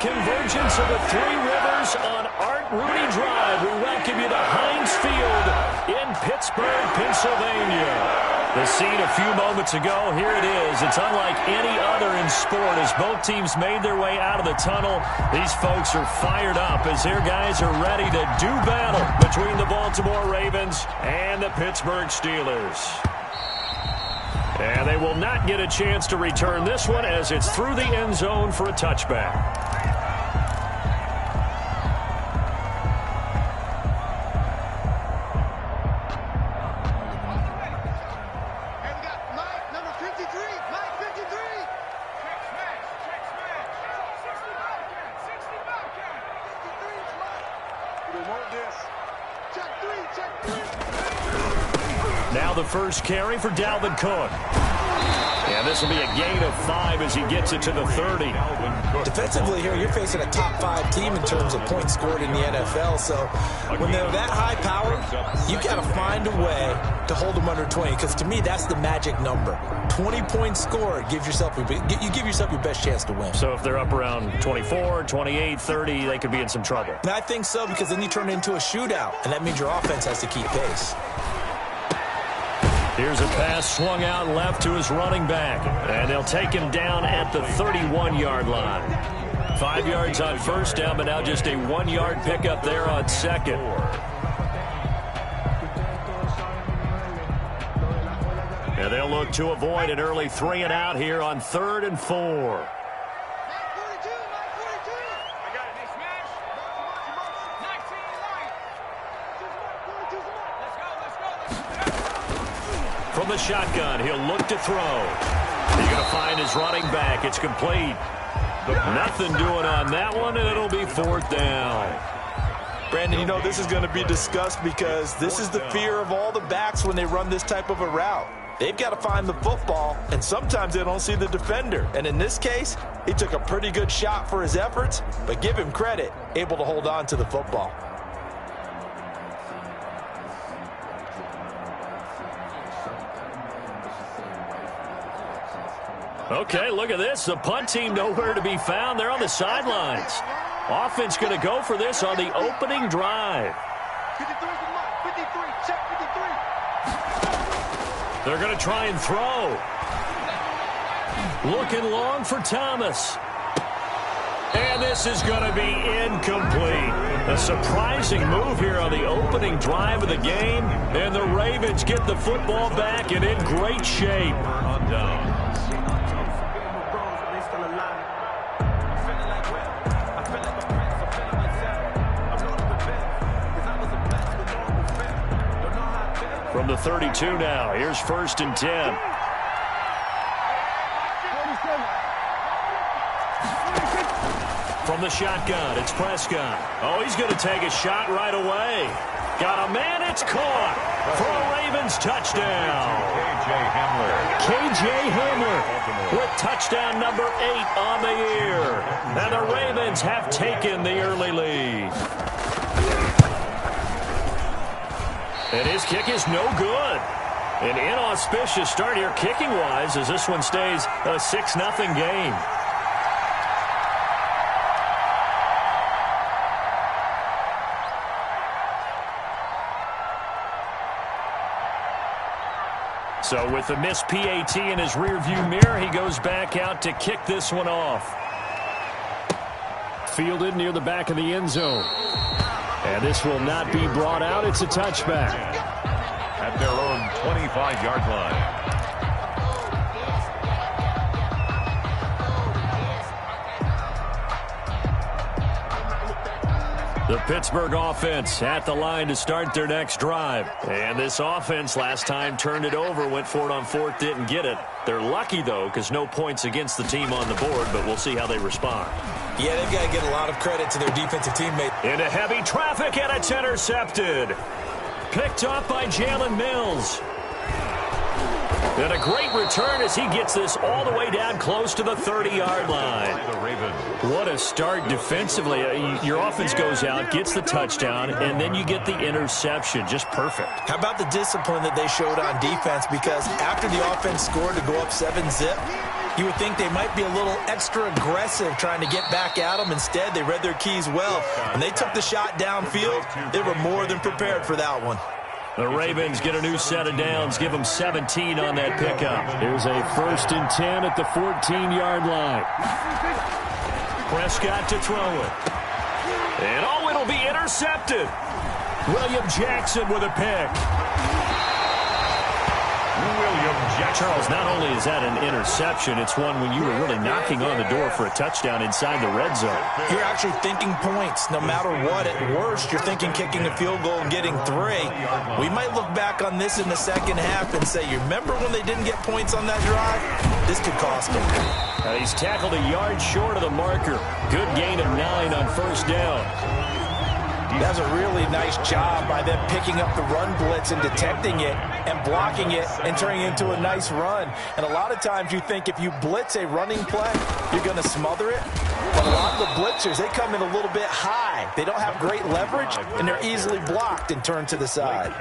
convergence of the Three Rivers on Art Rooney Drive. We welcome you to Heinz Field in Pittsburgh, Pennsylvania. The scene a few moments ago, here it is. It's unlike any other in sport as both teams made their way out of the tunnel. These folks are fired up as their guys are ready to do battle between the Baltimore Ravens and the Pittsburgh Steelers. And they will not get a chance to return this one as it's through the end zone for a touchback. Now the first carry for Dalvin Cook. And this will be a gain of 5 as he gets it to the 30. Defensively here, you're facing a top 5 team in terms of points scored in the NFL. So when they're that high power, you've got to find a way to hold them under 20. Because to me, that's the magic number. 20 points scored, you give yourself your best chance to win. So if they're up around 24, 28, 30, they could be in some trouble. And I think so, because then you turn it into a shootout. And that means your offense has to keep pace. Here's a pass swung out left to his running back. And they'll take him down at the 31-yard line. 5 yards on first down, but now just a 1-yard pickup there on second. And they'll look to avoid an early 3-and-out here on 3rd and 4. From the shotgun, he'll look to throw. He's going to find his running back. It's complete. Nothing doing on that one, and it'll be 4th down. Brandon, you know this is going to be discussed because this is the fear of all the backs when they run this type of a route. They've got to find the football, and sometimes they don't see the defender. And in this case, he took a pretty good shot for his efforts, but give him credit, able to hold on to the football. Okay, look at this. The punt team nowhere to be found. They're on the sidelines. Offense going to go for this on the opening drive. They're going to try and throw. Looking long for Thomas. And this is going to be incomplete. A surprising move here on the opening drive of the game. And the Ravens get the football back and in great shape. On down. From the 32 now, here's 1st and 10. From the shotgun, it's Prescott. Oh, he's going to take a shot right away. Got a man, it's caught for a Ravens touchdown. KJ Hamler with touchdown number 8 on the year. And the Ravens have taken the early lead. And his kick is no good. An inauspicious start here kicking-wise as this one stays a 6-0 game. So with the missed PAT in his rearview mirror, he goes back out to kick this one off. Fielded near the back of the end zone. And this will not be brought out. It's a touchback. At their own 25-yard line. The Pittsburgh offense at the line to start their next drive. And this offense last time turned it over, went for it on 4th, didn't get it. They're lucky, though, because no points against the team on the board, but we'll see how they respond. Yeah, they've got to get a lot of credit to their defensive teammate. Into heavy traffic, and it's intercepted. Picked off by Jalen Mills. And a great return as he gets this all the way down close to the 30-yard line. What a start defensively. Your offense goes out, gets the touchdown, and then you get the interception. Just perfect. How about the discipline that they showed on defense? Because after the offense scored to go up 7-zip, You would think they might be a little extra aggressive trying to get back at them. Instead, they read their keys well. When they took the shot downfield, they were more than prepared for that one. The Ravens get a new set of downs, give them 17 on that pickup. Here's a 1st and 10 at the 14-yard line. Prescott to throw it. And it'll be intercepted. William Jackson with a pick. Charles, not only is that an interception, it's one when you were really knocking on the door for a touchdown inside the red zone. You're actually thinking points. No matter what, at worst, you're thinking kicking a field goal and getting 3. We might look back on this in the second half and say, you remember when they didn't get points on that drive? This could cost them. He's tackled a yard short of the marker. Good gain of 9 on 1st down. That's a really nice job by them picking up the run blitz and detecting it and blocking it and turning it into a nice run. And a lot of times you think if you blitz a running play, you're going to smother it. But a lot of the blitzers, they come in a little bit high. They don't have great leverage, and they're easily blocked and turned to the side.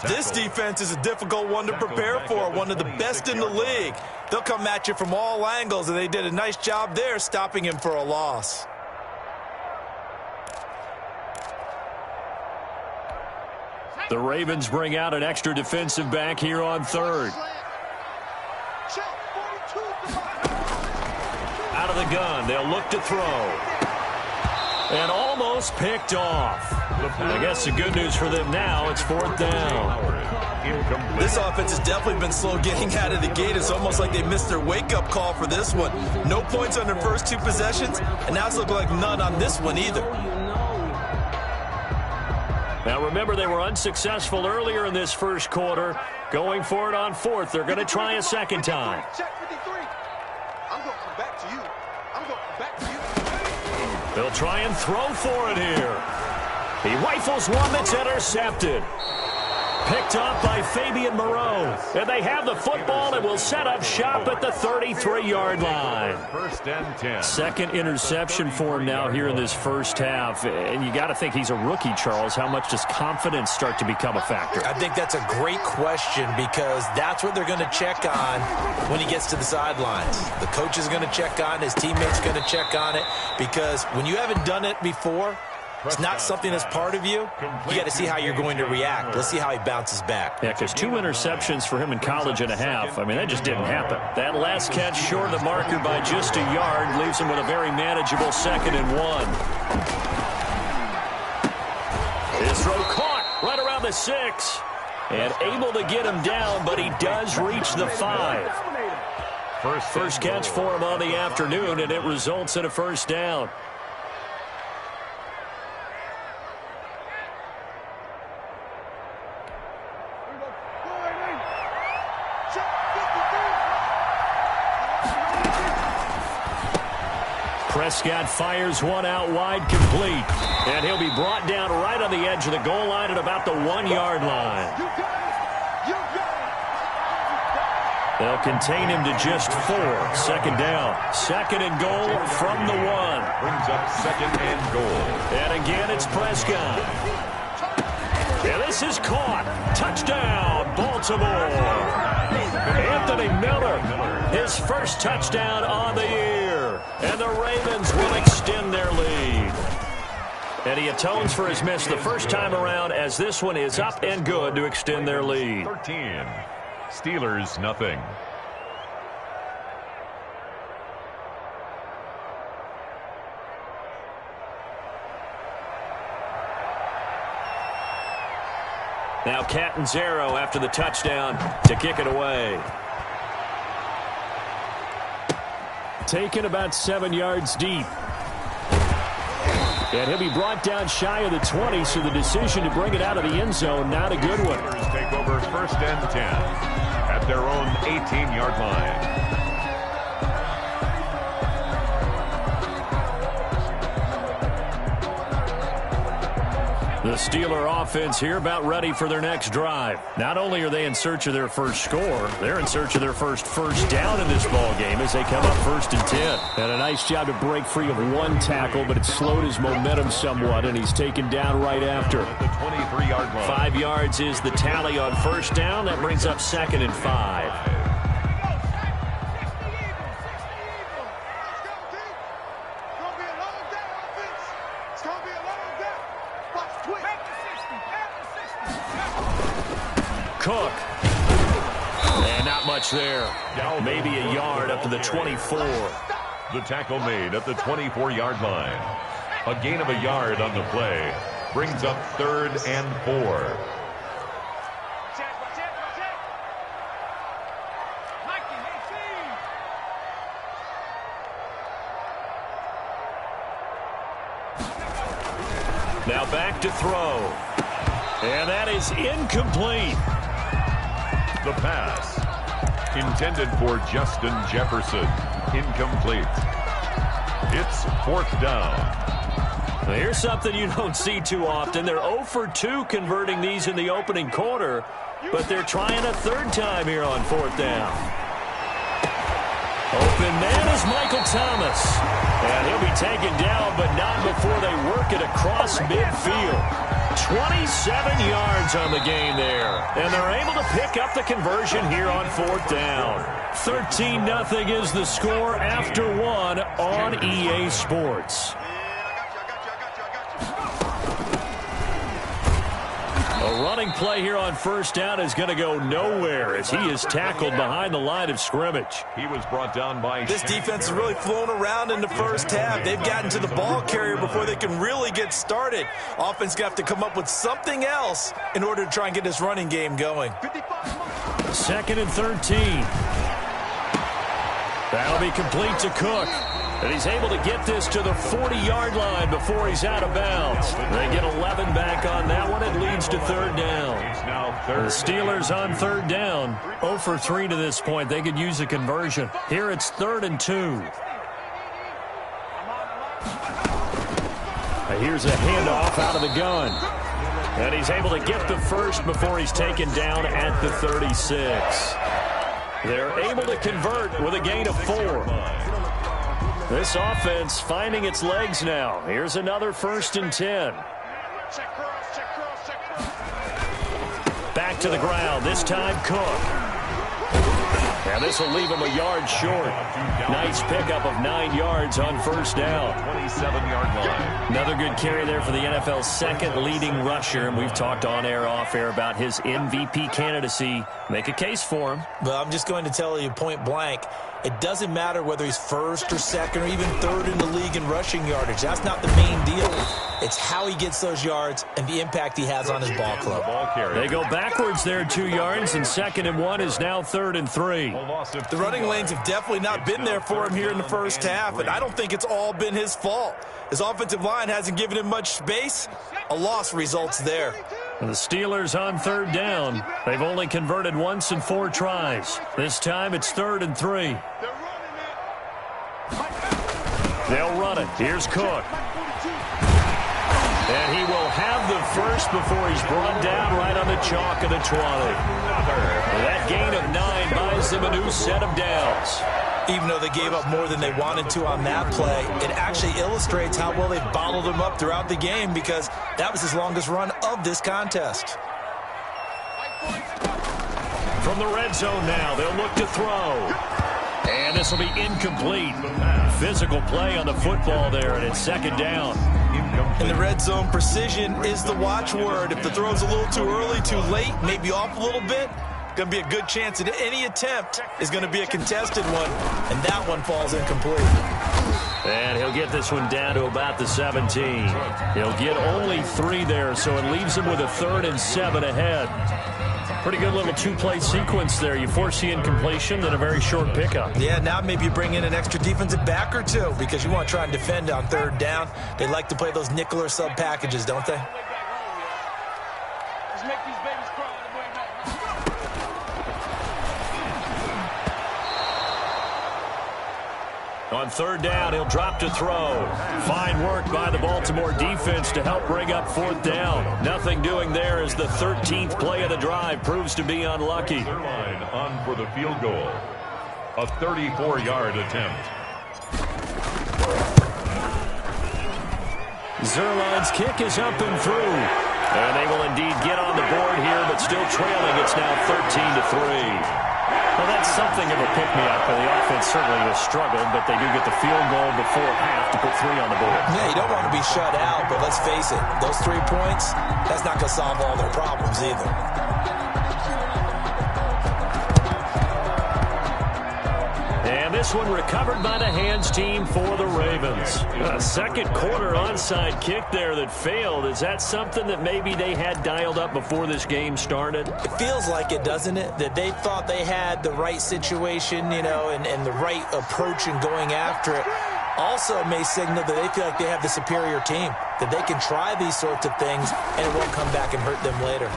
This defense is a difficult one to prepare for, one of the best in the league. They'll come at you from all angles, and they did a nice job there stopping him for a loss. The Ravens bring out an extra defensive back here on 3rd. Out of the gun, they'll look to throw. And almost picked off. I guess the good news for them now, it's 4th down. This offense has definitely been slow getting out of the gate. It's almost like they missed their wake-up call for this one. No points on their first 2 possessions, and now it's looking like none on this one either. Now, remember, they were unsuccessful earlier in this first quarter. Going for it on 4th. They're going to try a second time. I'm going to come back to you. I'm going to come back to you. They'll try and throw for it here. He rifles one that's intercepted. Picked off by Fabian Moreau. And they have the football and will set up shop at the 33-yard line. 1st and 10. Second interception for him now here in this first half. And you got to think he's a rookie, Charles. How much does confidence start to become a factor? I think that's a great question because that's what they're going to check on when he gets to the sidelines. The coach is going to check on it. His teammates going to check on it because when you haven't done it before, it's not something that's part of you. You got to see how you're going to react. Let's see how he bounces back. Yeah, because 2 interceptions for him in college and a half. I mean, that just didn't happen. That last catch short of the marker by just a yard leaves him with a very manageable 2nd and 1. His throw caught right around the 6. And able to get him down, but he does reach the 5. First catch for him on the afternoon, and it results in a 1st down. Prescott fires one out wide, complete. And he'll be brought down right on the edge of the goal line at about the 1-yard line. They'll contain him to just 4. 2nd down. 2nd and goal from the 1. Brings up 2nd and goal. And again, it's Prescott. And this is caught. Touchdown, Baltimore. Anthony Miller, his first touchdown on the year. And the Ravens will extend their lead. And he atones for his miss the first time around as this one is up and good to extend their lead. 13. Steelers, nothing. Now Catanzaro after the touchdown to kick it away. Taken about 7 yards deep. And he'll be brought down shy of the 20, so the decision to bring it out of the end zone, not a good one. Take over 1st and 10 at their own 18-yard line. The Steeler offense here about ready for their next drive. Not only are they in search of their first score, they're in search of their first down in this ball game as they come up 1st and 10. And a nice job to break free of 1 tackle, but it slowed his momentum somewhat, and he's taken down right after. At the 23-yard line. 5 yards is the tally on 1st down. That brings up 2nd and 5. Cook. And not much there. Maybe a yard up to the 24. The tackle made at the 24-yard line. A gain of a yard on the play brings up 3rd and 4. Now back to throw. And that is incomplete. The pass intended for Justin Jefferson. Incomplete. It's 4th down. Well, here's something you don't see too often. They're 0 for 2 converting these in the opening quarter, but they're trying a 3rd time here on 4th down. Open man is Michael Thomas. And he'll be taken down, but not before they work it across midfield. 27 yards on the game there. And they're able to pick up the conversion here on 4th down. 13-0 is the score after 1 on EA Sports. A running play here on 1st down is going to go nowhere as he is tackled behind the line of scrimmage. He was brought down by... This defense has really flown around in the first half. They've gotten to the ball carrier before they can really get started. Offense going to have to come up with something else in order to try and get this running game going. 2nd and 13. That'll be complete to Cook. And he's able to get this to the 40-yard line before he's out of bounds. They get 11 back on that one. It leads to 3rd down. The Steelers on 3rd down. 0 for 3 to this point. They could use a conversion. Here it's 3rd and 2. Here's a handoff out of the gun. And he's able to get the first before he's taken down at the 36. They're able to convert with a gain of 4. This offense finding its legs now. Here's another 1st and 10. Back to the ground. This time Cook. And this will leave him a yard short. Nice pickup of 9 yards on 1st down. 27-yard line. Another good carry there for the NFL's 2nd leading rusher. And we've talked on air, off air about his MVP candidacy. Make a case for him. But I'm just going to tell you point blank, it doesn't matter whether he's 1st or 2nd or even 3rd in the league in rushing yardage. That's not the main deal. It's how he gets those yards and the impact he has on his ball club. They go backwards there 2 yards, and 2nd and 1 is now 3rd and 3. The running lanes have definitely not been there for him here in the first half, and I don't think it's all been his fault. His offensive line hasn't given him much space. A loss results there. The Steelers on 3rd down. They've only converted once in 4 tries. This time it's 3rd and 3. They'll run it. Here's Cook. And he will have the first before he's brought down right on the chalk of the 20. That gain of 9 buys them a new set of downs. Even though they gave up more than they wanted to on that play, it actually illustrates how well they bottled him up throughout the game because that was his longest run of this contest. From the red zone now, they'll look to throw. And this will be incomplete. Physical play on the football there, and it's 2nd down. In the red zone, precision is the watchword. If the throw's a little too early, too late, maybe off a little bit, going to be a good chance that any attempt is going to be a contested one, and that one falls incomplete. And he'll get this one down to about the 17. He'll get only 3 there, so it leaves him with a 3rd and 7 ahead. Pretty good little 2-play sequence there. You force the incompletion, then a very short pickup. Yeah, now maybe you bring in an extra defensive back or 2 because you want to try and defend on 3rd down. They like to play those nickel or sub packages, don't they? Let's make these babies cry. On 3rd down, he'll drop to throw. Fine work by the Baltimore defense to help bring up 4th down. Nothing doing there as the 13th play of the drive proves to be unlucky. Zerline on for the field goal. A 34-yard attempt. Zerline's kick is up and through. And they will indeed get on the board here, but still trailing. It's now 13-3. Well, that's something of a pick-me-up, but the offense certainly has struggled, but they do get the field goal before half to put 3 on the board. Yeah, you don't want to be shut out, but let's face it, those 3 points, that's not going to solve all their problems either. And this one recovered by the hands team for the Ravens. A second quarter onside kick there that failed. Is that something that maybe they had dialed up before this game started? It feels like it, doesn't it? That they thought they had the right situation, you know, and the right approach in going after it. Also may signal that they feel like they have the superior team, that they can try these sorts of things and it won't come back and hurt them later.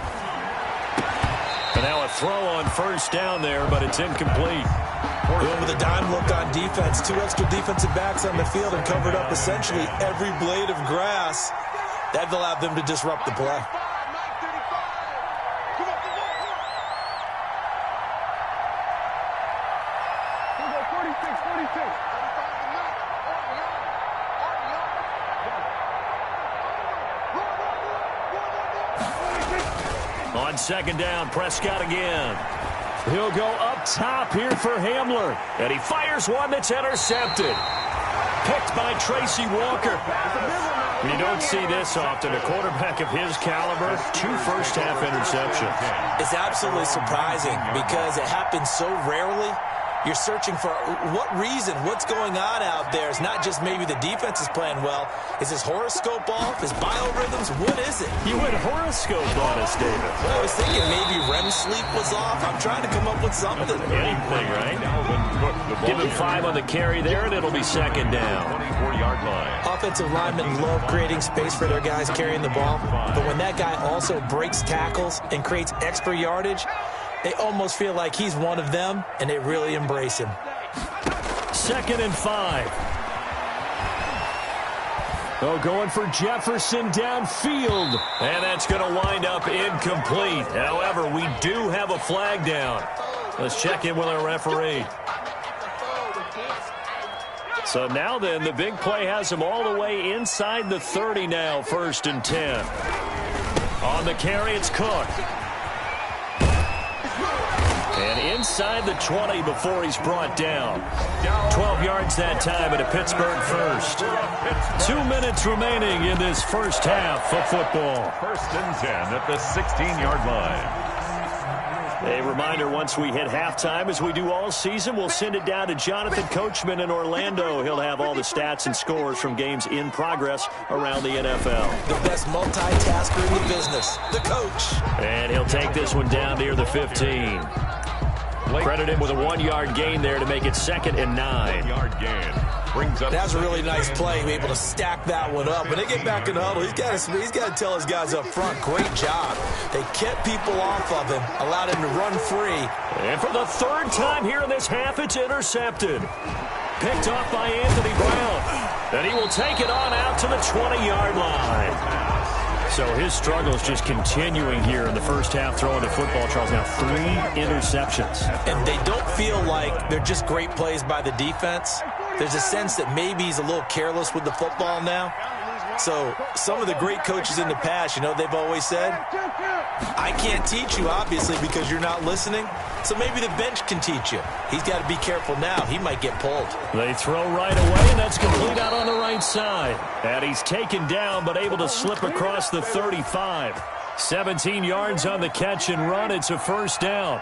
And now a throw on first down there, but it's incomplete. Going with a dime look on defense. 2 extra defensive backs on the field and covered up essentially every blade of grass. That allowed them to disrupt the play. On second down, Prescott again. He'll go up top here for Hamler. And he fires one that's intercepted. Picked by Tracy Walker. You don't see this often. A quarterback of his caliber, 2 first-half interceptions. It's absolutely surprising because it happens so rarely. You're searching for what reason, what's going on out there. It's not just maybe the defense is playing well. Is his horoscope off? His biorhythms? What is it? You went horoscope on us, David. I was thinking maybe REM sleep was off. I'm trying to come up with something. Anything, right? Give him 5 on the carry there, and it'll be second down. 24-yard line. Offensive linemen love creating space for their guys carrying the ball. But when that guy also breaks tackles and creates extra yardage, they almost feel like he's one of them, and they really embrace him. 2nd and 5. Oh, going for Jefferson downfield. And that's going to wind up incomplete. However, we do have a flag down. Let's check in with our referee. So now then, the big play has him all the way inside the 30 now, 1st and 10. On the carry, it's Cook. And inside the 20 before he's brought down. 12 yards that time and a Pittsburgh first. 2 minutes remaining in this first half of football. 1st and 10 at the 16-yard line. A reminder, once we hit halftime, as we do all season, we'll send it down to Jonathan Coachman in Orlando. He'll have all the stats and scores from games in progress around the NFL. The best multitasker in the business, the coach. And he'll take this one down near the 15. Credit him with a 1-yard gain there to make it 2nd and 9. 1-yard gain. Brings up That's a really nice play, to be able to stack that one up. When they get back in the huddle, he's got to tell his guys up front, great job. They kept people off of him, allowed him to run free. And for the 3rd time here in this half, it's intercepted. Picked off by Anthony Brown. And he will take it on out to the 20-yard line. So his struggle is just continuing here in the first half, throwing the football. Charles, now 3 interceptions. And they don't feel like they're just great plays by the defense. There's a sense that maybe he's a little careless with the football now. So some of the great coaches in the past, you know, they've always said, I can't teach you, obviously, because you're not listening. So maybe the bench can teach you. He's got to be careful now. He might get pulled. They throw right away, and that's complete out on the right side. And he's taken down, but able to slip across the 35. 17 yards on the catch and run. It's a first down.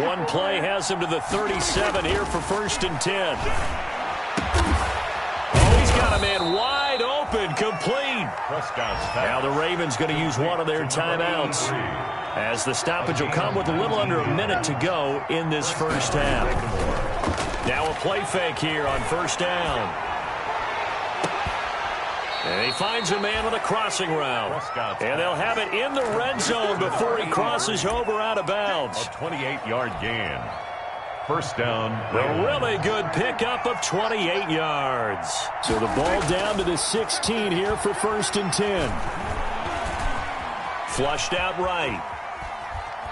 One play has him to the 37 here for 1st and 10. Oh, he's got a man wide open, complete. Now the Ravens going to use one of their timeouts, as the stoppage will come with a little under a minute to go in this first half. Now a play fake here on 1st down. And he finds a man with a crossing route. And they'll have it in the red zone before he crosses over out of bounds. A 28-yard gain. 1st down. A really good pickup of 28 yards. So the ball down to the 16 here for 1st and 10. Flushed out right.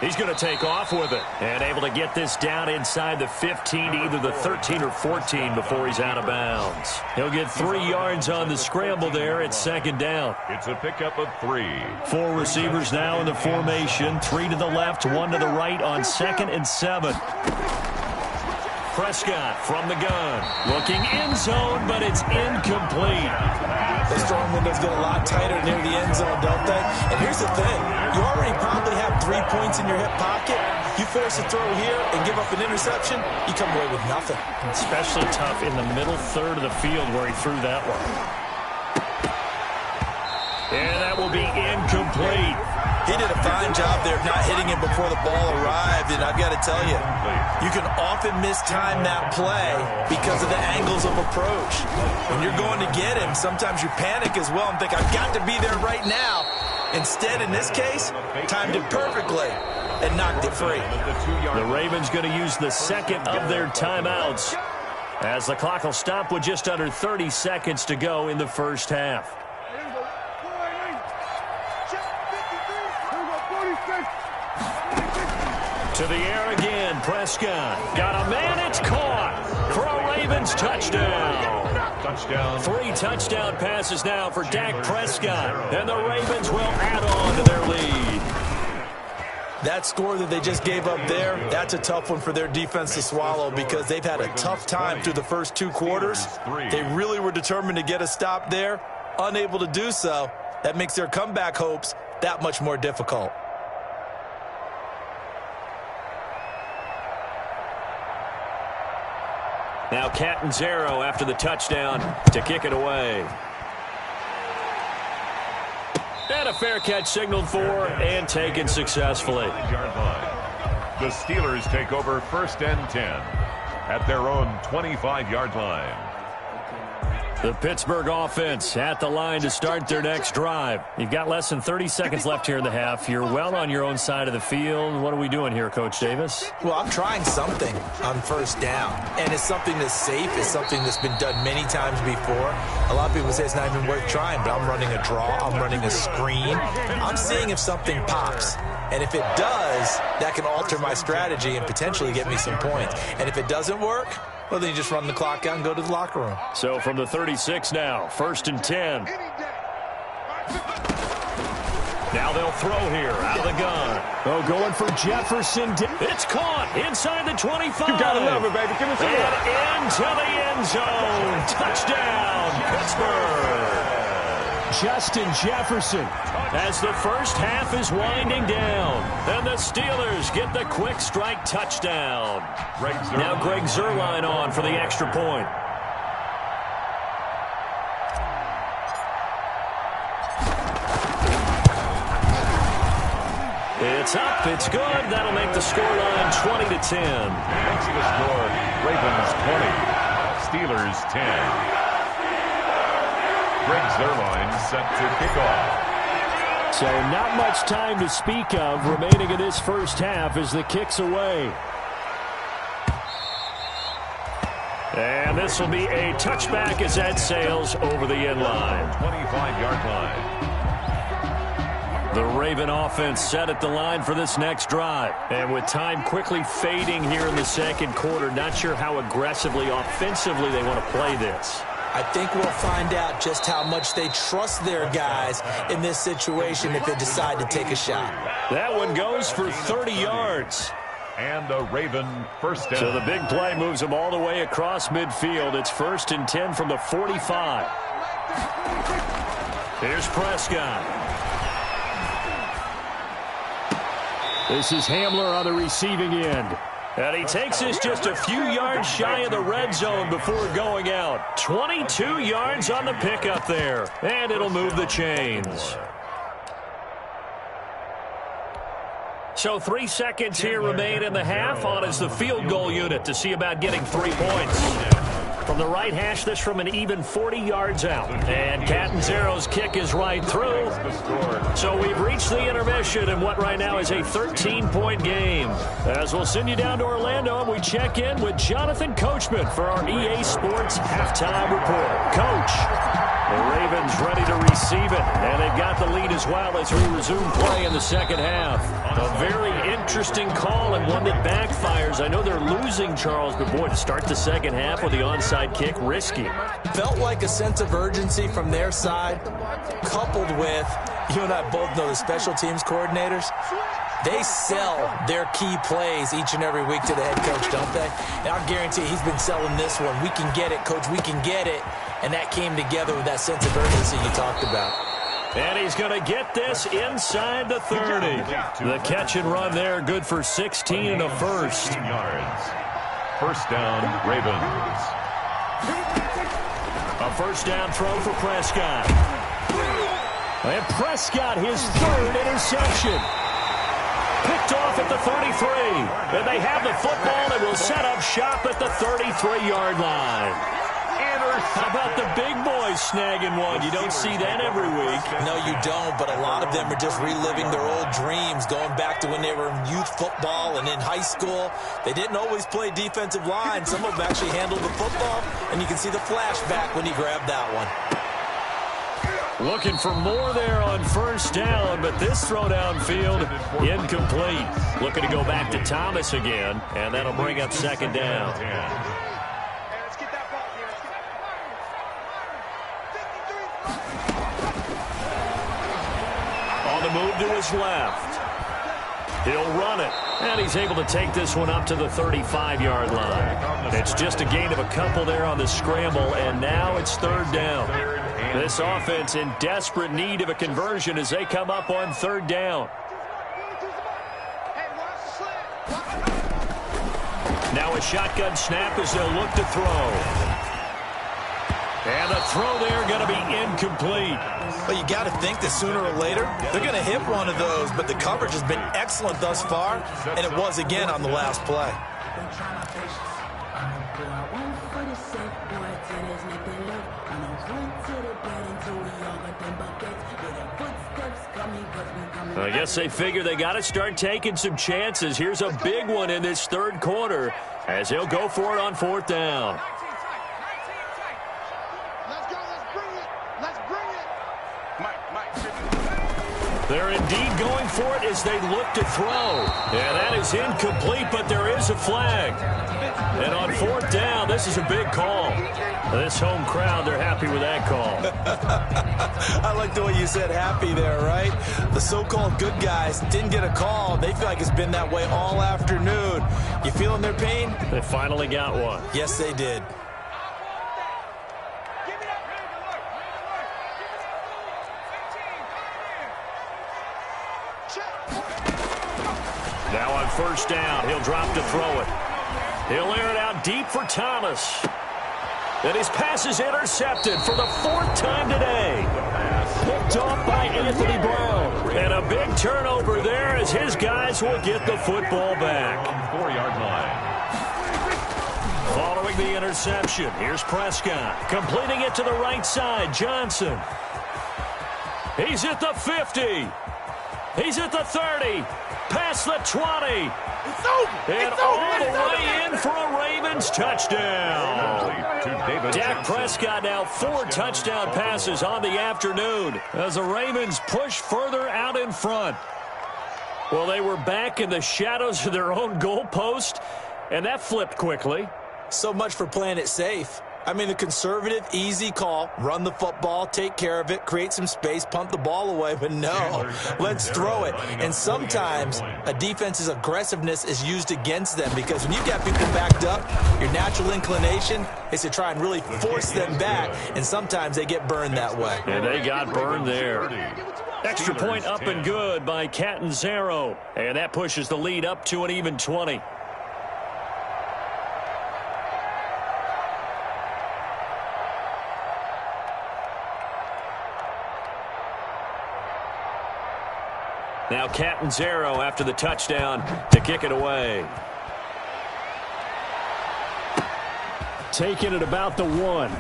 He's going to take off with it. And able to get this down inside the 15, either the 13 or 14 before he's out of bounds. He'll get 3 yards on the scramble there at 2nd down. It's a pickup of 3. 4 receivers now in the formation. 3 to the left, 1 to the right on 2nd and 7. Prescott from the gun. Looking end zone, but it's incomplete. The storm windows get a lot tighter near the end zone, don't they? And here's the thing. You already probably have 3 points in your hip pocket. You force a throw here and give up an interception, you come away with nothing. Especially tough in the middle third of the field where he threw that one. And that will be incomplete. He did a fine job there of not hitting him before the ball arrived, and I've got to tell you, you can often mistime that play because of the angles of approach. When you're going to get him, sometimes you panic as well and think, I've got to be there right now. Instead, in this case, timed it perfectly and knocked it free. The Ravens going to use the second of their timeouts as the clock will stop with just under 30 seconds to go in the first half. To the air again, Prescott. Got a man, it's caught for a Ravens touchdown. Touchdown. 3 touchdown passes now for Dak Prescott, and the Ravens will add on to their lead. That score that they just gave up there, that's a tough one for their defense to swallow because they've had a tough time through the first 2 quarters. They really were determined to get a stop there, unable to do so. That makes their comeback hopes that much more difficult. Now Catanzaro after the touchdown to kick it away. And a fair catch signaled for and taken successfully. The Steelers take over 1st and 10 at their own 25-yard line. The Pittsburgh offense at the line to start their next drive. You've got less than 30 seconds left here in the half. You're well on your own side of the field. What are we doing here, Coach Davis? Well, I'm trying something on 1st down, and it's something that's safe. It's something that's been done many times before. A lot of people say it's not even worth trying, but I'm running a draw. I'm running a screen. I'm seeing if something pops. And if it does, that can alter my strategy and potentially get me some points. And if it doesn't work, well, then you just run the clock out and go to the locker room. So from the 36 now, 1st and 10. Now they'll throw here out of the gun. Oh, going for Jefferson. It's caught inside the 25. You gotta love it, baby. Give me some more. And into the end zone. Touchdown, Pittsburgh. Justin Jefferson as the first half is winding down. And the Steelers get the quick strike touchdown. Now Greg Zuerlein on for the extra point. It's up. It's good. That'll make the scoreline 20-10. Makes the score Ravens 20, Steelers 10. Greg Zuerlein set to kick off. So not much time to speak of remaining in this first half as the kick's away. And this will be a touchback as that sails over the end line. 25-yard line. The Raven offense set at the line for this next drive. And with time quickly fading here in the second quarter, not sure how aggressively, offensively they want to play this. I think we'll find out just how much they trust their guys in this situation if they decide to take a shot. That one goes for 30 yards. And a Raven first down. So the big play moves them all the way across midfield. It's 1st and 10 from the 45. Here's Prescott. This is Hamler on the receiving end. And he takes us just a few yards shy of the red zone before going out. 22 yards on the pickup there. And it'll move the chains. So 3 seconds here remain in the half on as the field goal unit to see about getting 3 points. From the right hash, this from an even 40 yards out. And Catanzaro's kick is right through. So we've reached the intermission in what right now is a 13-point game. As we'll send you down to Orlando, and we check in with Jonathan Coachman for our EA Sports Halftime Report. Coach, the Ravens ready to receive it, and they've got the lead as well as we resume play in the second half. A very interesting call and one that backfires. I know they're losing, Charles, but boy, to start the second half with the onside kick, risky. Felt like a sense of urgency from their side, coupled with, you and I both know the special teams coordinators, they sell their key plays each and every week to the head coach, don't they? And I guarantee he's been selling this one. We can get it, coach, we can get it. And that came together with that sense of urgency you talked about. And he's going to get this inside the 30. The catch and run there, good for 16 and a first. Yards. First down, Ravens. A first down throw for Prescott. And Prescott, his third interception. Picked off at the 33. And they have the football and will set up shop at the 33-yard line. How about the big boys snagging one? You don't see that every week. No, you don't, but a lot of them are just reliving their old dreams, going back to when they were in youth football and in high school. They didn't always play defensive line. Some of them actually handled the football, and you can see the flashback when he grabbed that one. Looking for more there on first down, but this throw downfield incomplete. Looking to go back to Thomas again, and that'll bring up second down. On the move to his left. He'll run it, and he's able to take this one up to the 35-yard line. It's just a gain of a couple there on the scramble, and now it's third down. This offense in desperate need of a conversion as they come up on third down. Now a shotgun snap as they'll look to throw. And the throw there going to be incomplete. Well, you got to think that sooner or later they're going to hit one of those, but the coverage has been excellent thus far, and it was again on the last play. I guess they figure they got to start taking some chances. Here's a big one in this third quarter as he'll go for it on fourth down. They're indeed going for it as they look to throw. And that is incomplete, but there is a flag. And on fourth down, this is a big call. This home crowd, they're happy with that call. I like the way you said happy there, right? The so-called good guys didn't get a call. They feel like it's been that way all afternoon. You feeling their pain? They finally got one. Yes, they did. Now on first down, he'll drop to throw it. He'll air it out deep for Thomas. And his pass is intercepted for the fourth time today. Picked off by Anthony Brown. And a big turnover there as his guys will get the football back. 4-yard line. Following the interception, here's Prescott. Completing it to the right side, Johnson. He's at the 50. He's at the 30. Past the 20. And all the way in for a Ravens touchdown. Dak Prescott now 4 touchdown passes on the afternoon as the Ravens push further out in front. Well, they were back in the shadows of their own goalpost, and that flipped quickly. So much for playing it safe. I mean, the conservative, easy call, run the football, take care of it, create some space, punt the ball away, but no, let's throw it. And sometimes a defense's aggressiveness is used against them because when you've got people backed up, your natural inclination is to try and really force them back, and sometimes they get burned that way. And they got burned there. Extra point up and good by Catanzaro, and that pushes the lead up to an even 20. Now Catanzaro after the touchdown to kick it away. Taking it about the 1.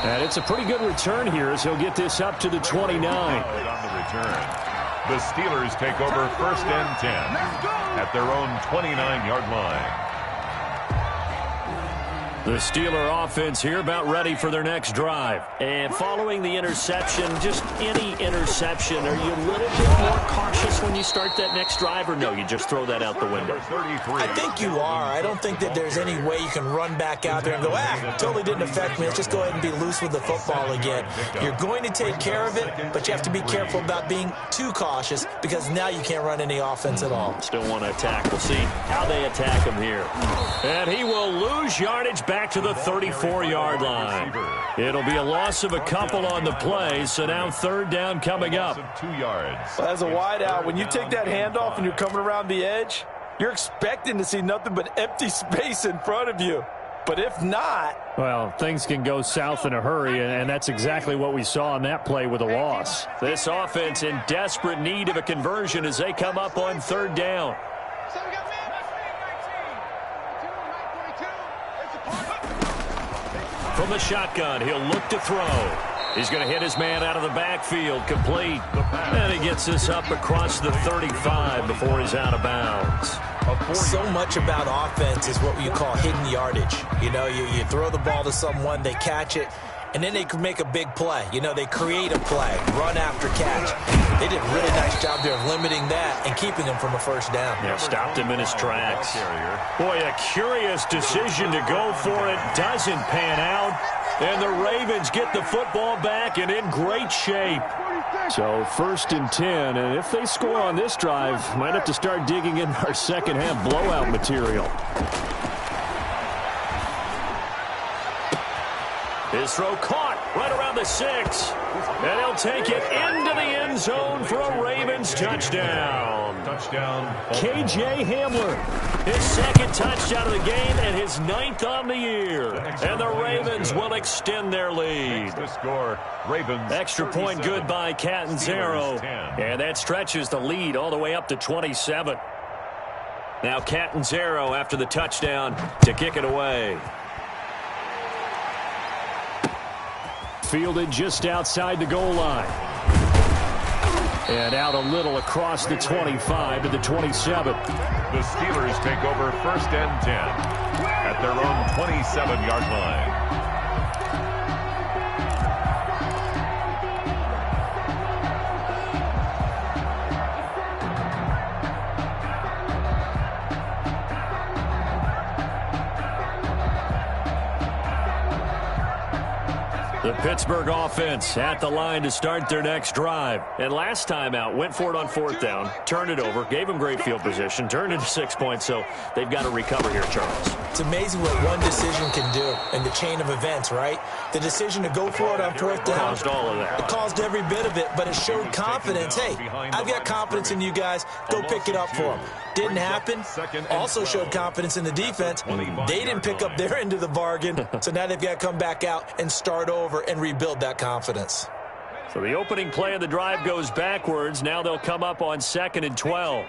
And it's a pretty good return here as he'll get this up to the 29. On the return, the Steelers take over first and 10 at their own 29-yard line. The Steeler offense here about ready for their next drive. And following the interception, just any interception, are you a little bit more cautious when you start that next drive, or no, you just throw that out the window? I think you are. I don't think that there's any way you can run back out there and go, totally didn't affect me. Let's just go ahead and be loose with the football again. You're going to take care of it, but you have to be careful about being too cautious because now you can't run any offense at all. Still want to attack. We'll see how they attack him here. And he will lose yardage back to the 34-yard line. It'll be a loss of a couple on the play, so now third down coming up. 2 yards. Well, as a wideout, when you take that handoff and you're coming around the edge, you're expecting to see nothing but empty space in front of you. But if not... Well, things can go south in a hurry, and that's exactly what we saw on that play with a loss. This offense in desperate need of a conversion as they come up on third down. From the shotgun, he'll look to throw. He's going to hit his man out of the backfield, complete. And he gets this up across the 35 before he's out of bounds. So much about offense is what you call hidden yardage. You know, you throw the ball to someone, they catch it, and then they can make a big play. You know, they create a play, run after catch. They did a really nice job there of limiting that and keeping him from a first down. Yeah, stopped him in his tracks. Boy, a curious decision to go for it. Doesn't pan out. And the Ravens get the football back and in great shape. So first and 10, and if they score on this drive, might have to start digging in our second half blowout material. His throw caught right around the 6. And he'll take it into the end zone for a Ravens touchdown. Touchdown. K.J. Hamler, his second touchdown of the game and his 9th on the year. And the Ravens will extend their lead. The score, Ravens. Extra point good by Catanzaro. And that stretches the lead all the way up to 27. Now Catanzaro after the touchdown to kick it away. Fielded just outside the goal line. And out a little across the 25 to the 27. The Steelers take over first and 10 at their own 27-yard line. The Pittsburgh offense at the line to start their next drive. And last time out, went for it on fourth down, turned it over, gave them great field position, turned into 6 points, so they've got to recover here, Charles. It's amazing what one decision can do in the chain of events, right? The decision to go for it on fourth down. Caused all of that. It caused every bit of it, but it showed confidence. Hey, I've got confidence in you guys. Go pick it up for them. Didn't happen. Also showed confidence in the defense. They didn't pick up their end of the bargain, so now they've got to come back out and start over and rebuild that confidence. So the opening play of the drive goes backwards. Now they'll come up on 2nd and 12.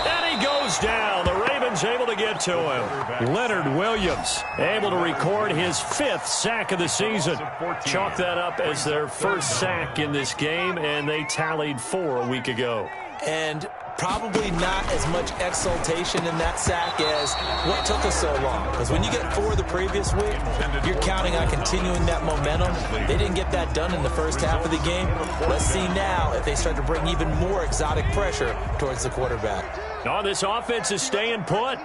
And he goes down. The Ravens able to get to him. Leonard Williams able to record his 5th sack of the season. Chalk that up as their first sack in this game, and they tallied 4 a week ago. And probably not as much exultation in that sack as what took us so long. Because when you get 4 the previous week, you're counting on continuing that momentum. They didn't get that done in the first half of the game. Let's see now if they start to bring even more exotic pressure towards the quarterback. Oh, this offense is staying put.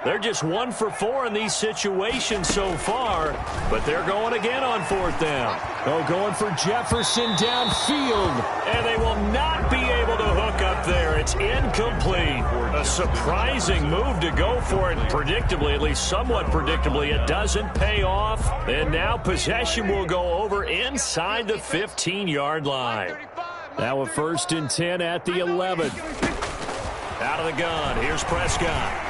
They're just 1 for 4 in these situations so far, but they're going again on fourth down. Oh, going for Jefferson downfield, and they will not be able to hook up there. It's incomplete. A surprising move to go for it. Predictably, at least somewhat predictably, it doesn't pay off. And now possession will go over inside the 15-yard line. Now a 1st and 10 at the 11. Out of the gun, here's Prescott.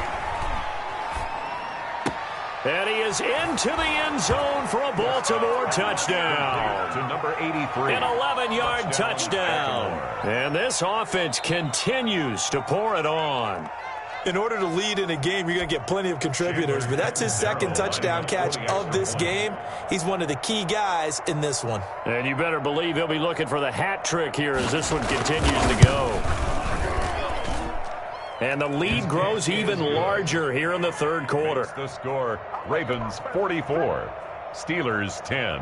And he is into the end zone for a Baltimore touchdown. To number 83. An 11-yard touchdown. And this offense continues to pour it on. In order to lead in a game, you're going to get plenty of contributors, but that's his 2nd touchdown catch of this game. He's one of the key guys in this one. And you better believe he'll be looking for the hat trick here as this one continues to go. And the lead grows even larger here in the 3rd quarter. The score, Ravens 44, Steelers 10.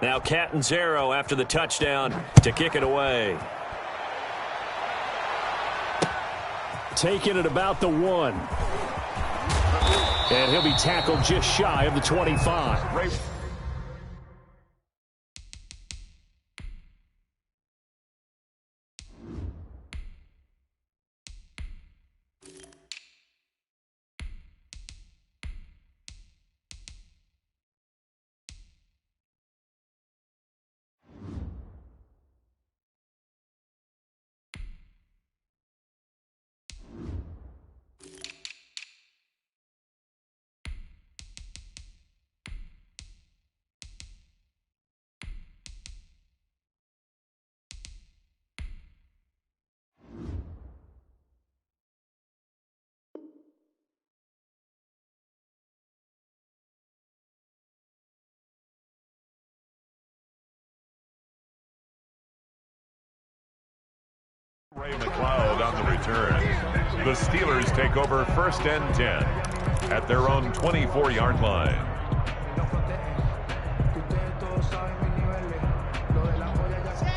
Now Catanzaro after the touchdown to kick it away. Taking it about the 1. And he'll be tackled just shy of the 25. Ray McLeod on the return. The Steelers take over 1st and 10 at their own 24-yard line.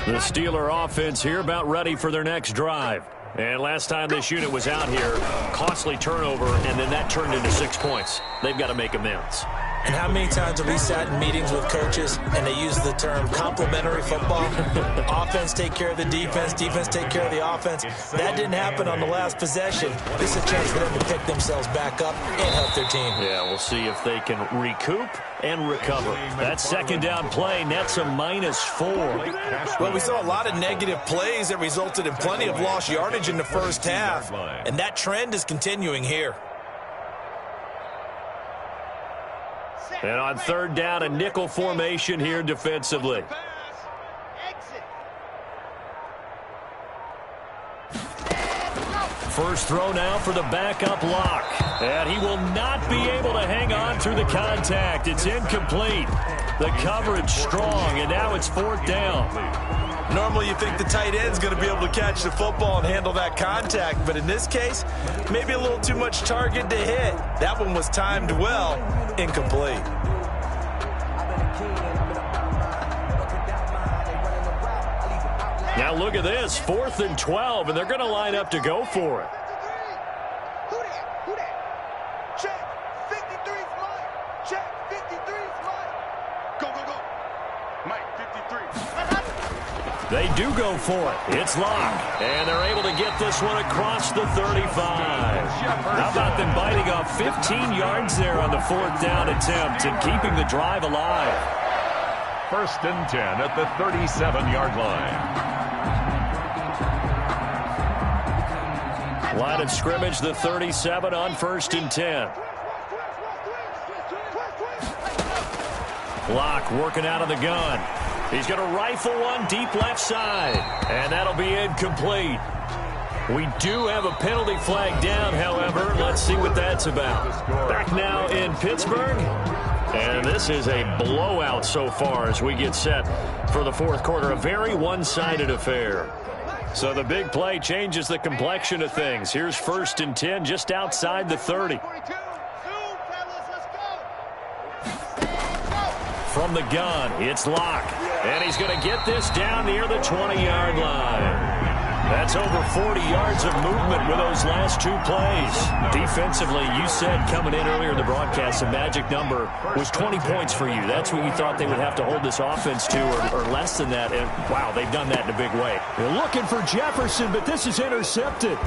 The Steeler offense here about ready for their next drive. And last time this unit was out here, costly turnover, and then that turned into 6 points. They've got to make amends. And how many times have we sat in meetings with coaches and they use the term complementary football? Offense take care of the defense, defense take care of the offense. That didn't happen on the last possession. This is a chance for them to pick themselves back up and help their team. Yeah, we'll see if they can recoup and recover. That second down play nets a -4. Well, we saw a lot of negative plays that resulted in plenty of lost yardage in the first half, and that trend is continuing here. And on 3rd down, a nickel formation here defensively. First throw now for the backup lock. And he will not be able to hang on through the contact. It's incomplete. The coverage strong, and now it's 4th down. Normally you think the tight end's going to be able to catch the football and handle that contact, but in this case, maybe a little too much target to hit. That one was timed well, incomplete. Now look at this, 4th and 12, and they're going to line up to go for it. Who that? Check. 53's Mike. Check. 53's Mike. Go, go, go. Mike, 53. They do go for it. It's locked. And they're able to get this one across the 35. How about them biting off 15 yards there on the 4th down attempt and keeping the drive alive? 1st and 10 at the 37-yard line. Line of scrimmage, the 37 on 1st and 10. Block working out of the gun. He's going to rifle one deep left side, and that'll be incomplete. We do have a penalty flag down, however. Let's see what that's about. Back now in Pittsburgh, and this is a blowout so far as we get set for the 4th quarter. A very one-sided affair. So the big play changes the complexion of things. Here's 1st and 10 just outside the 30. From the gun, it's Locke. And he's going to get this down near the 20-yard line. That's over 40 yards of movement with those last 2 plays. Defensively, you said coming in earlier in the broadcast, the magic number was 20 points for you. That's what you thought they would have to hold this offense to, or less than that. And, wow, they've done that in a big way. They're looking for Jefferson, but this is intercepted.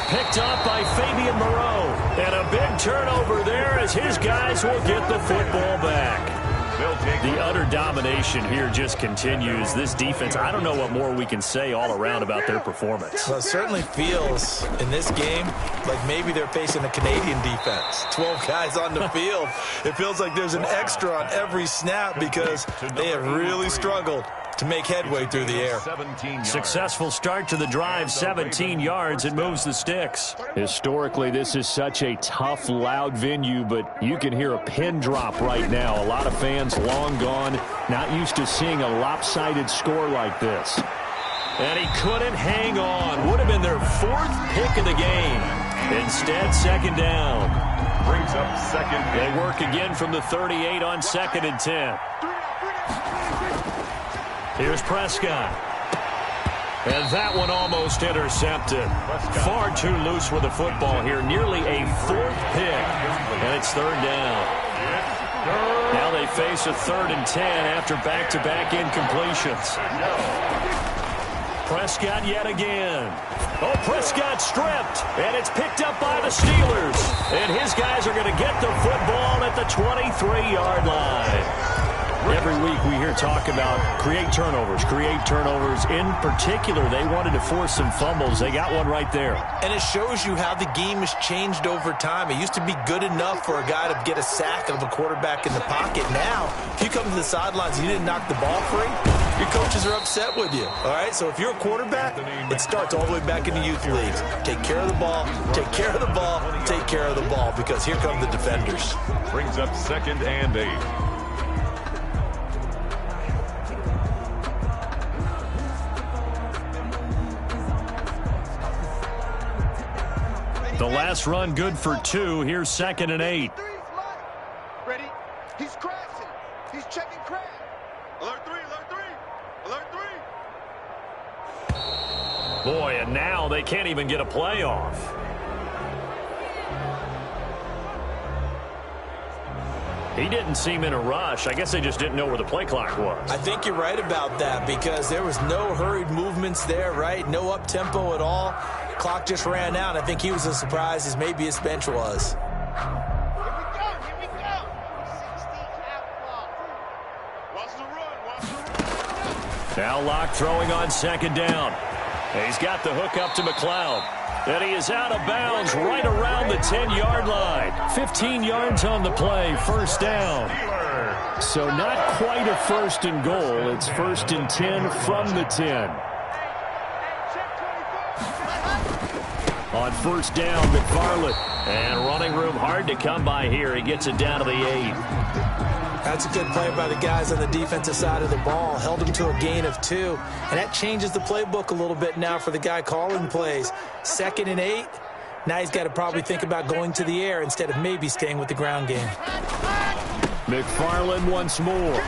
Picked up by Fabian Moreau. And a big turnover there as his guys will get the football back. The utter domination here just continues. This defense, I don't know what more we can say all around about their performance. Well, it certainly feels in this game like maybe they're facing a Canadian defense. 12 guys on the field. It feels like there's an extra on every snap because they have really struggled to make headway through the air. Successful start to the drive, 17 yards, and moves the sticks. Historically, this is such a tough, loud venue, but you can hear a pin drop right now. A lot of fans long gone, not used to seeing a lopsided score like this. And he couldn't hang on. Would have been their 4th pick of the game. Instead, 2nd down. Brings up 2nd. They work again from the 38 on 2nd and 10. Here's Prescott. And that one almost intercepted. Far too loose with the football here. Nearly a 4th pick. And it's 3rd down. Now they face a 3rd and 10 after back-to-back incompletions. Prescott yet again. Oh, Prescott stripped. And it's picked up by the Steelers. And his guys are going to get the football at the 23-yard line. Every week we hear talk about create turnovers. In particular, they wanted to force some fumbles. They got one right there. And it shows you how the game has changed over time. It used to be good enough for a guy to get a sack of a quarterback in the pocket. Now, if you come to the sidelines and you didn't knock the ball free, your coaches are upset with you. All right, so if you're a quarterback, it starts all the way back in the youth leagues. Take care of the ball, take care of the ball, take care of the ball, because here come the defenders. Brings up 2nd and 8. The last run good for 2. Here's 2nd and 8. Ready? He's crashing. He's checking crash. Alert 3, alert 3, alert 3. Boy, and now they can't even get a play off. He didn't seem in a rush. I guess they just didn't know where the play clock was. I think you're right about that because there was no hurried movements there, right? No up-tempo at all. Clock just ran out. I think he was as surprised as maybe his bench was. Here we go. 16 out clock. Watch the run, watch the run. Now Locke throwing on 2nd down. He's got the hook up to McLeod. And he is out of bounds right around the 10-yard line. 15 yards on the play, 1st down. So not quite a 1st and goal. It's 1st and 10 from the 10. On 1st down, McFarland. And running room hard to come by here. He gets it down to the 8. That's a good play by the guys on the defensive side of the ball. Held him to a gain of 2. And that changes the playbook a little bit now for the guy calling plays. 2nd and 8. Now he's got to probably think about going to the air instead of maybe staying with the ground game. McFarland once more.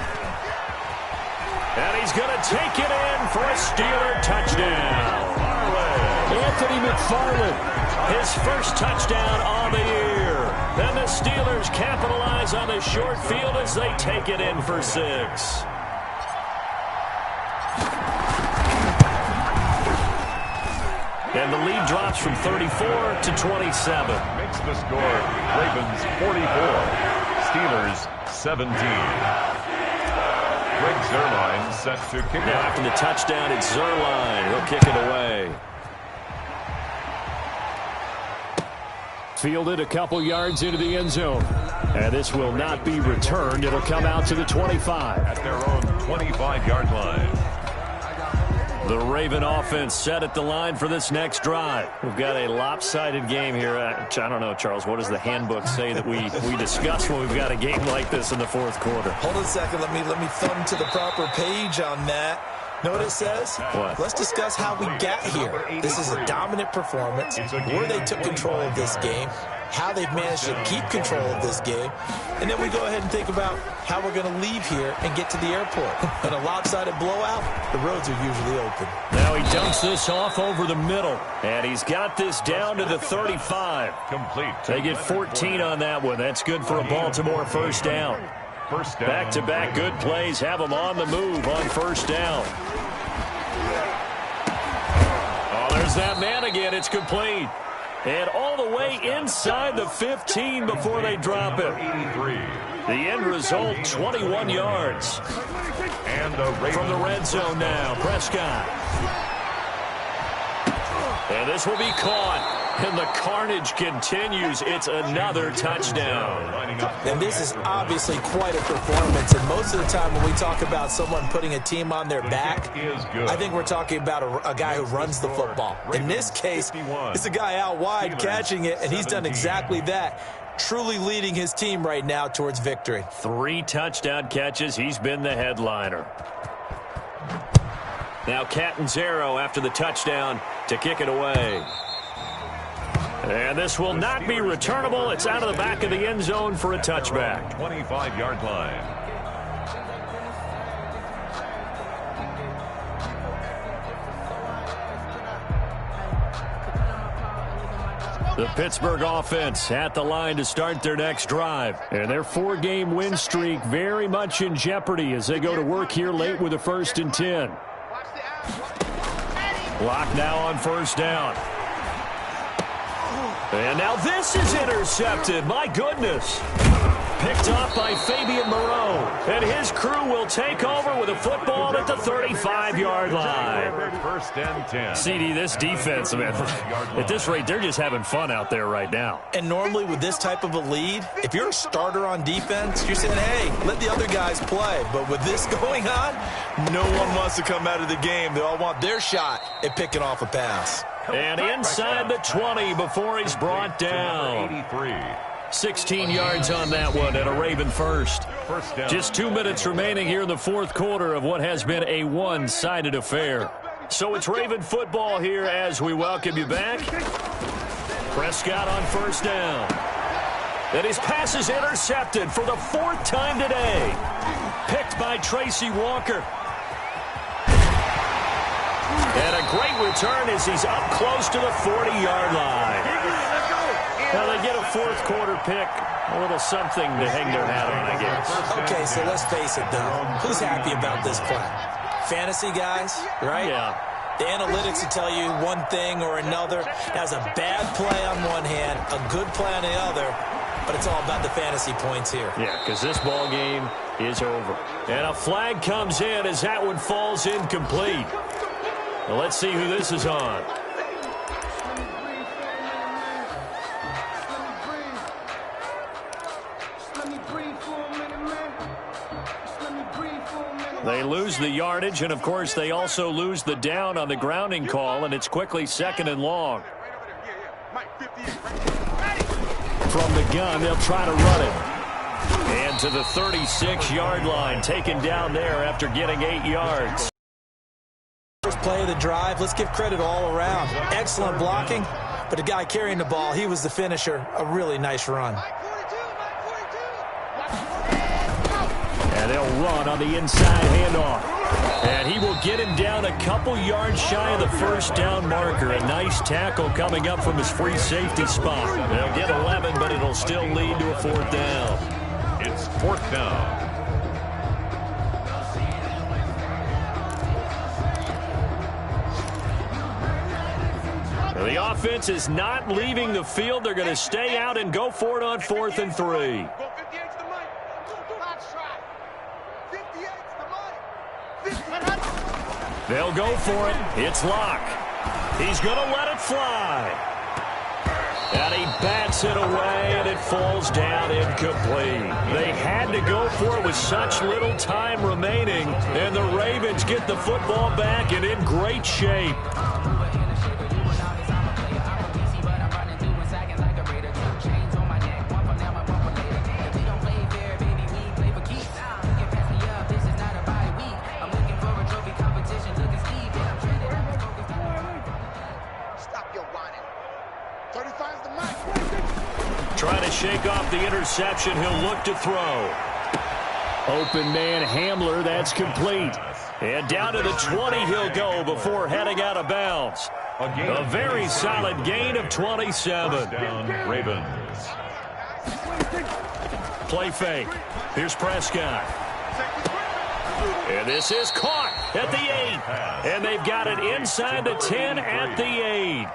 And he's going to take it in for a Steeler touchdown. Anthony McFarland, his first touchdown on the year. Then the Steelers capitalize on the short field as they take it in for 6. And the lead drops from 34 to 27. Makes the score Ravens 44, Steelers 17. Greg Zuerlein set to kick Now off. after the touchdown, it's Zuerlein. He'll kick it away. Fielded a couple yards into the end zone. And this will not be returned. It'll come out to the 25. At their own 25-yard line. The Raven offense set at the line for this next drive. We've got a lopsided game here. I don't know, Charles, what does the handbook say that we discuss when we've got a game like this in the 4th quarter? Hold on a second. Let me thumb to the proper page on that. Know what it says? What? Let's discuss how we got here. This is a dominant performance, where they took control of this game, how they've managed to keep control of this game, and then we go ahead and think about how we're going to leave here and get to the airport. In a lopsided blowout, the roads are usually open. Now he dumps this off over the middle, and he's got this down to the 35. Complete. They get 14 on that one. That's good for a Baltimore 1st down. First down. Back-to-back good plays have them on the move on 1st down. Oh, there's that man again. It's complete. And all the way inside the 15 before they drop it. 83. The end result, 21 yards. And the Ravens From the red zone now, Prescott. And this will be caught. And the carnage continues. It's another touchdown. And this is obviously quite a performance. And most of the time when we talk about someone putting a team on their back, I think we're talking about a guy who runs the football. In this case, it's a guy out wide catching it, and he's done exactly that. Truly leading his team right now towards victory. 3 touchdown catches. He's been the headliner. Now Catanzaro after the touchdown to kick it away. And this will not be returnable. It's out of the back of the end zone for a touchback. 25-yard line. The Pittsburgh offense at the line to start their next drive. And their 4-game win streak very much in jeopardy as they go to work here late with a 1st and 10. Lock now on 1st down. And now this is intercepted. My goodness. Picked off by Fabian Moreau. And his crew will take over with a football at the 35-yard line. 1st and 10. CD, this defense, man, at this rate, they're just having fun out there right now. And normally with this type of a lead, if you're a starter on defense, you're saying, hey, let the other guys play. But with this going on, no one wants to come out of the game. They all want their shot at picking off a pass. And inside the 20 before he's brought down. 83. 16 yards on that one and a Raven first. Just 2 minutes remaining here in the 4th quarter of what has been a one-sided affair. So it's Raven football here as we welcome you back. Prescott on first down. And his pass is intercepted for the 4th time today. Picked by Tracy Walker. And a great return as he's up close to the 40-yard line. Now they get a 4th quarter pick. A little something to hang their hat on, I guess. Okay, so let's face it, though. Who's happy about this play? Fantasy guys, right? Yeah. The analytics will tell you one thing or another. That's a bad play on one hand, a good play on the other, but it's all about the fantasy points here. Yeah, because this ball game is over. And a flag comes in as that one falls incomplete. Well, let's see who this is on. They lose the yardage, and, of course, they also lose the down on the grounding call, and it's quickly 2nd and long. From the gun, they'll try to run it. And to the 36-yard line, taken down there after getting 8 yards. First play of the drive, let's give credit all around. Excellent blocking, but the guy carrying the ball, he was the finisher. A really nice run. And they'll run on the inside handoff. And he will get him down a couple yards shy of the first down marker. A nice tackle coming up from his free safety spot. They'll get 11, but it'll still lead to a 4th down. It's 4th down. The offense is not leaving the field. They're going to stay out and go for it on 4th and 3. They'll go for it. It's Locke. He's going to let it fly. And he bats it away, and it falls down incomplete. They had to go for it with such little time remaining, and the Ravens get the football back and in great shape. Trying to shake off the interception. He'll look to throw. Open man Hamler. That's complete. And down to the 20 he'll go before heading out of bounds. A very solid gain of 27. Down, Ravens. Play fake. Here's Prescott. And this is caught at the 8. And they've got it inside the 10 at the 8.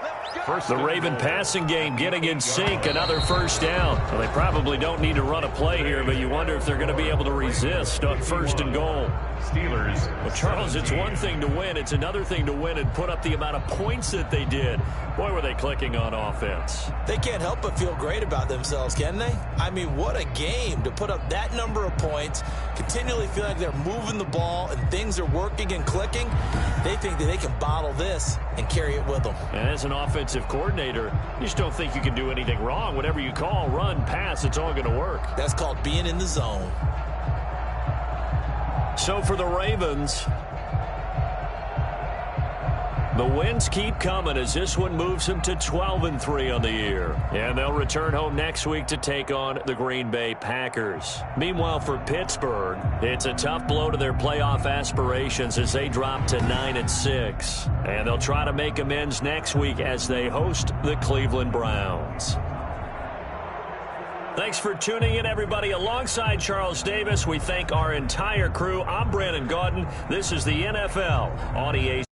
The Raven passing game getting in sync, another first down. Well, they probably don't need to run a play here, but you wonder if they're going to be able to resist on 1st and goal. Steelers. Well, Charles, it's one thing to win. It's another thing to win and put up the amount of points that they did. Boy, were they clicking on offense. They can't help but feel great about themselves, can they? I mean, what a game to put up that number of points, continually feel like they're moving the ball and things are working and clicking. They think that they can bottle this and carry it with them. And as an offensive coordinator, you just don't think you can do anything wrong. Whatever you call, run, pass, it's all going to work. That's called being in the zone. So for the Ravens, the wins keep coming as this one moves them to 12-3 on the year. And they'll return home next week to take on the Green Bay Packers. Meanwhile, for Pittsburgh, it's a tough blow to their playoff aspirations as they drop to 9-6. And they'll try to make amends next week as they host the Cleveland Browns. Thanks for tuning in, everybody. Alongside Charles Davis, we thank our entire crew. I'm Brandon Gaudin. This is the NFL on EA